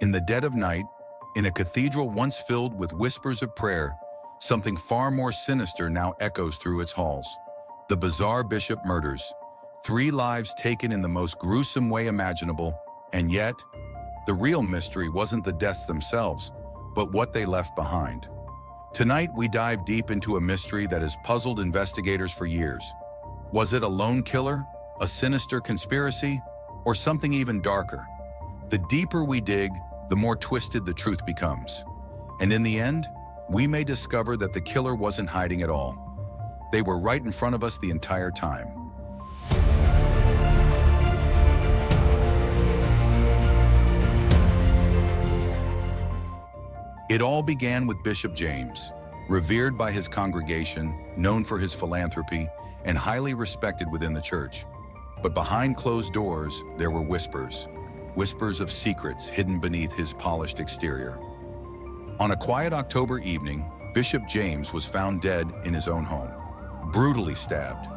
In the dead of night, in a cathedral once filled with whispers of prayer, something far more sinister now echoes through its halls. The bizarre bishop murders. 3 lives taken in the most gruesome way imaginable, and yet, the real mystery wasn't the deaths themselves, but what they left behind. Tonight, we dive deep into a mystery that has puzzled investigators for years. Was it a lone killer, a sinister conspiracy, or something even darker? The deeper we dig, the more twisted the truth becomes. And in the end, we may discover that the killer wasn't hiding at all. They were right in front of us the entire time. It all began with Bishop James, revered by his congregation, known for his philanthropy, and highly respected within the church. But behind closed doors, there were whispers of secrets hidden beneath his polished exterior. On a quiet October evening, Bishop James was found dead in his own home, brutally stabbed.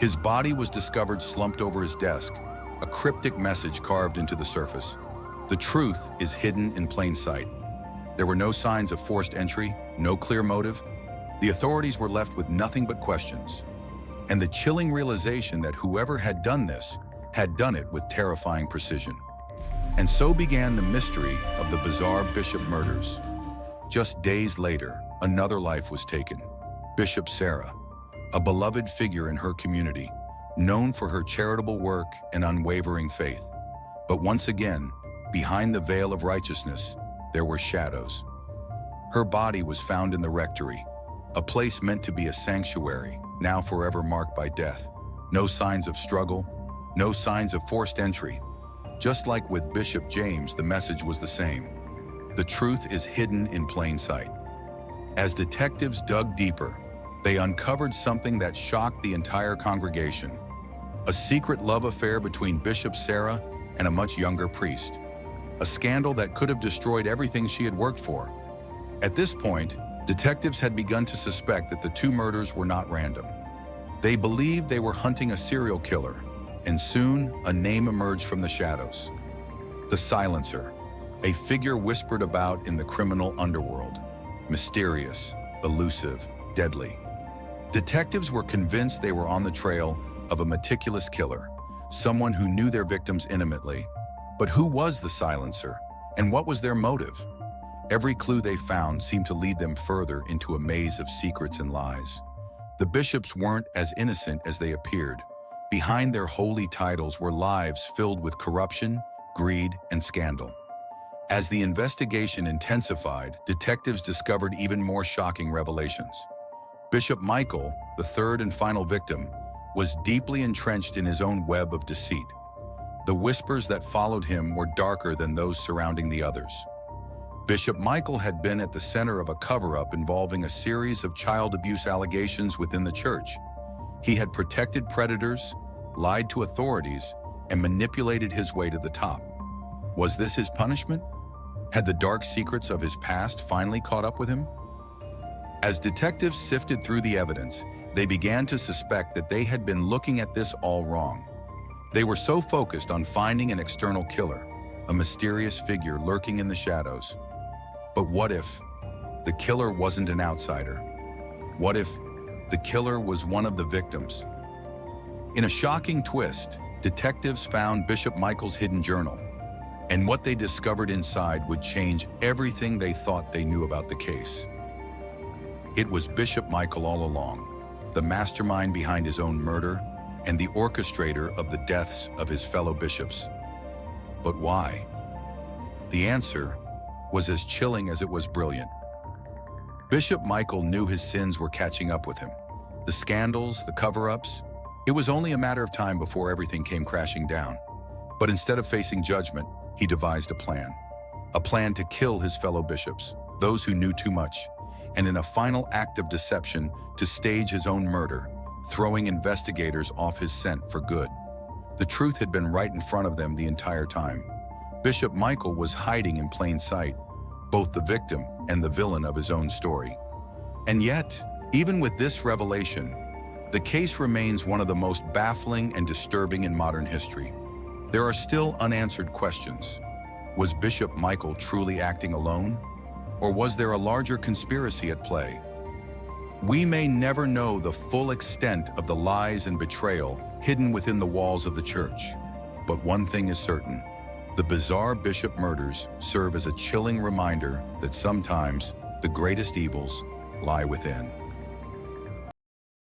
His body was discovered slumped over his desk, a cryptic message carved into the surface. The truth is hidden in plain sight. There were no signs of forced entry, no clear motive. The authorities were left with nothing but questions, and the chilling realization that whoever had done this had done it with terrifying precision. And so began the mystery of the bizarre bishop murders. Just days later, another life was taken. Bishop Sarah, a beloved figure in her community, known for her charitable work and unwavering faith. But once again, behind the veil of righteousness, there were shadows. Her body was found in the rectory, a place meant to be a sanctuary, now forever marked by death. No signs of struggle, no signs of forced entry. Just like with Bishop James, the message was the same. The truth is hidden in plain sight. As detectives dug deeper, they uncovered something that shocked the entire congregation. A secret love affair between Bishop Sarah and a much younger priest. A scandal that could have destroyed everything she had worked for. At this point, detectives had begun to suspect that the 2 murders were not random. They believed they were hunting a serial killer, and soon a name emerged from the shadows. The Silencer, a figure whispered about in the criminal underworld. Mysterious, elusive, deadly. Detectives were convinced they were on the trail of a meticulous killer, someone who knew their victims intimately. But who was the Silencer, and what was their motive? Every clue they found seemed to lead them further into a maze of secrets and lies. The bishops weren't as innocent as they appeared. Behind their holy titles were lives filled with corruption, greed, and scandal. As the investigation intensified, detectives discovered even more shocking revelations. Bishop Michael, the 3rd and final victim, was deeply entrenched in his own web of deceit. The whispers that followed him were darker than those surrounding the others. Bishop Michael had been at the center of a cover-up involving a series of child abuse allegations within the church. He had protected predators, lied to authorities, and manipulated his way to the top. Was this his punishment? Had the dark secrets of his past finally caught up with him? As detectives sifted through the evidence, they began to suspect that they had been looking at this all wrong. They were so focused on finding an external killer, a mysterious figure lurking in the shadows. But what if the killer wasn't an outsider? What if the killer was one of the victims? In a shocking twist, detectives found Bishop Michael's hidden journal, and what they discovered inside would change everything they thought they knew about the case. It was Bishop Michael all along, the mastermind behind his own murder and the orchestrator of the deaths of his fellow bishops. But why? The answer was as chilling as it was brilliant. Bishop Michael knew his sins were catching up with him. The scandals, the cover-ups, it was only a matter of time before everything came crashing down. But instead of facing judgment, he devised a plan to kill his fellow bishops, those who knew too much, and in a final act of deception to stage his own murder, throwing investigators off his scent for good. The truth had been right in front of them the entire time. Bishop Michael was hiding in plain sight, both the victim and the villain of his own story. And yet, even with this revelation, the case remains one of the most baffling and disturbing in modern history. There are still unanswered questions. Was Bishop Michael truly acting alone? Or was there a larger conspiracy at play? We may never know the full extent of the lies and betrayal hidden within the walls of the church. But one thing is certain: the bizarre bishop murders serve as a chilling reminder that sometimes the greatest evils lie within.